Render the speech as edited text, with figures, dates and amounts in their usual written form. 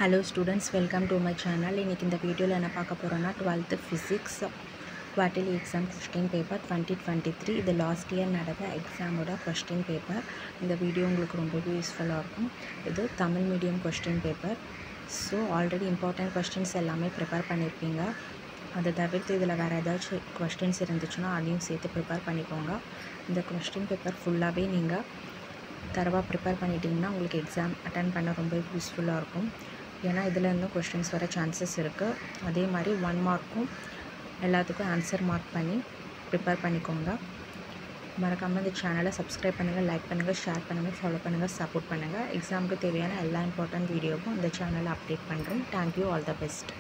Hello students, welcome to my channel. இன்னைக்கு இந்த வீடியோல என்ன பார்க்க போறோம்னா 12th physics quarterly exam question paper 2023 இது லாஸ்ட் இயர் நடந்த எக்ஸாமோட question paper. இந்த வீடியோ உங்களுக்கு ரொம்பவே யூஸ்ஃபுல்லா இருக்கும். இது Tamil medium question paper. So already important questions எல்லாமே ப்ரிப்பேர் பண்ணியிருப்பீங்க. அதை தவிர்த்து இதில் வேறு ஏதாச்சும் கொஸ்டின்ஸ் இருந்துச்சுன்னா அதையும் சேர்த்து ப்ரிப்பேர் பண்ணிக்கோங்க. இந்த கொஸ்டின் பேப்பர் ஃபுல்லாகவே நீங்கள் தரவாக ப்ரிப்பேர் பண்ணிட்டீங்கன்னா உங்களுக்கு எக்ஸாம் அட்டன் பண்ண ரொம்ப யூஸ்ஃபுல்லாக இருக்கும். ஏன்னா இதில் இன்னும் கொஸ்டின்ஸ் வர சான்சஸ் இருக்குது. அதே மாதிரி 1 மார்க்கும் எல்லாத்துக்கும் ஆன்சர் மார்க் பண்ணி ப்ரிப்பேர் பண்ணிக்கோங்க. மறக்காமல் இந்த சேனலை சப்ஸ்கிரைப் பண்ணுங்கள், லைக் பண்ணுங்கள், ஷேர் பண்ணுங்கள், ஃபாலோ பண்ணுங்கள், சப்போர்ட் பண்ணுங்கள். எக்ஸாமுக்கு தேவையான எல்லா இம்பார்ட்டன்ட் வீடியோவும் இந்த சேனலில் அப்டேட் பண்ணுறேன். Thank you, all the best.